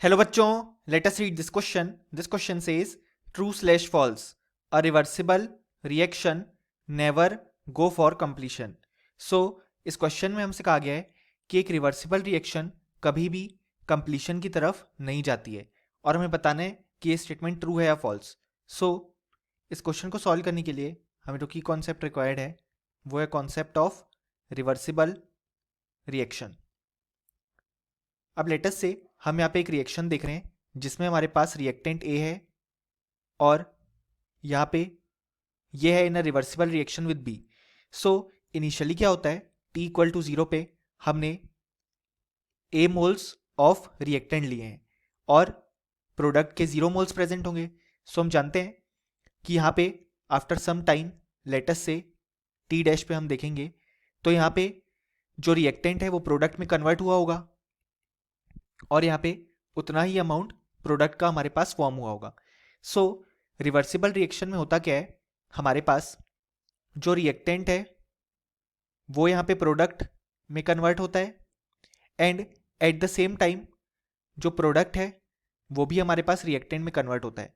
Hello बच्चों, let us read this question. This question says true slash false, a reversible reaction never go for completion. So इस question में हमसे कहा गया है कि एक रिवर्सिबल रिएक्शन कभी भी कंप्लीशन की तरफ नहीं जाती है और हमें बताना है कि ये स्टेटमेंट ट्रू है या फॉल्स. सो इस क्वेश्चन को सॉल्व करने के लिए हमें जो की कॉन्सेप्ट रिक्वायर्ड है वो है कॉन्सेप्ट ऑफ रिवर्सिबल रिएक्शन. अब लेटस से हम यहाँ पे एक रिएक्शन देख रहे हैं जिसमें हमारे पास रिएक्टेंट ए है और यहाँ पे ये है in a reversible reaction with B. So initially क्या होता है, t इक्वल टू 0 पे हमने a मोल्स ऑफ रिएक्टेंट लिए हैं और प्रोडक्ट के 0 मोल्स प्रेजेंट होंगे. सो हम जानते हैं कि यहाँ पे after some time let's say t dash पे हम देखेंगे तो यहाँ पे जो रिएक्टेंट है वो प्रोडक्ट में कन्वर्ट हुआ होगा और यहाँ पे उतना ही अमाउंट प्रोडक्ट का हमारे पास फॉर्म हुआ होगा. सो रिवर्सिबल रिएक्शन में होता क्या है, हमारे पास जो रिएक्टेंट है वो यहाँ पे प्रोडक्ट में कन्वर्ट होता है and at the same time जो प्रोडक्ट है वो भी हमारे पास रिएक्टेंट में कन्वर्ट होता है.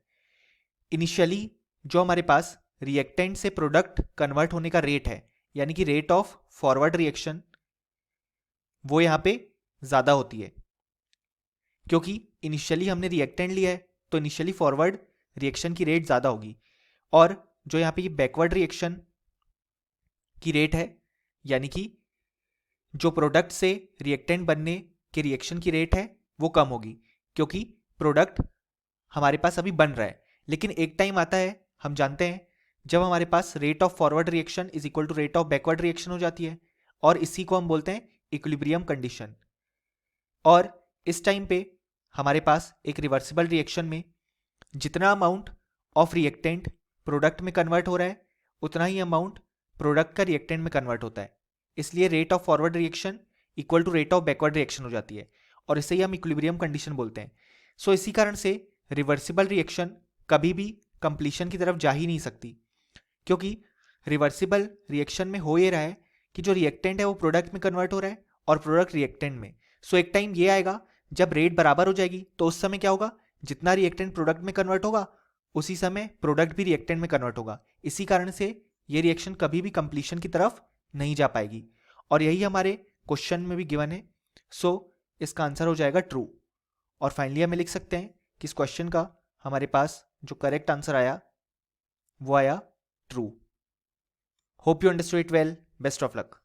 इनिशियली जो हमारे पास रिएक्टेंट से प्रोडक्ट कन्वर्ट होने का रेट है यानी कि रेट ऑफ फॉरवर्ड रिएक्शन वो यहाँ पे ज़्यादा होती है क्योंकि इनिशियली हमने रिएक्टेंट लिया है तो इनिशियली फॉरवर्ड रिएक्शन की रेट ज़्यादा होगी और जो यहाँ पे ये बैकवर्ड रिएक्शन की रेट है यानी कि जो प्रोडक्ट से रिएक्टेंट बनने के रिएक्शन की रेट है वो कम होगी क्योंकि प्रोडक्ट हमारे पास अभी बन रहा है. लेकिन एक टाइम आता है, हम जानते हैं, जब हमारे पास rate of forward reaction is equal to rate of backward reaction हो जाती है और इसी को हम बोलते हैं इक्विलिब्रियम कंडीशन. और इस टाइम पे हमारे पास एक रिवर्सिबल रिएक्शन में जितना अमाउंट ऑफ रिएक्टेंट प्रोडक्ट में कन्वर्ट हो रहा है उतना ही अमाउंट प्रोडक्ट का रिएक्टेंट में कन्वर्ट होता है. इसलिए rate of forward reaction equal to rate of backward reaction हो जाती है और इसे ही हम इक्विलिब्रियम कंडीशन बोलते हैं. सो इसी कारण से रिवर्सिबल रिएक्शन कभी भी कंप्लीशन की तरफ जा ही नहीं सकती क्योंकि रिवर्सिबल रिएक्शन में हो ये रहा है कि जो रिएक्टेंट है वो प्रोडक्ट में कन्वर्ट हो रहा है और प्रोडक्ट रिएक्टेंट में. सो एक टाइम ये आएगा जब रेट बराबर हो जाएगी तो उस समय क्या होगा, जितना रिएक्टेंट प्रोडक्ट में कन्वर्ट होगा उसी समय प्रोडक्ट भी रिएक्टेंट में कन्वर्ट होगा. इसी कारण से ये रिएक्शन कभी भी कंप्लीशन की तरफ नहीं जा पाएगी और यही हमारे क्वेश्चन में भी गिवन है. सो इसका आंसर हो जाएगा ट्रू. और फाइनली हमें लिख सकते हैं कि इस क्वेश्चन का हमारे पास जो करेक्ट आंसर आया वो आया true. Hope you understood it well. Best of luck.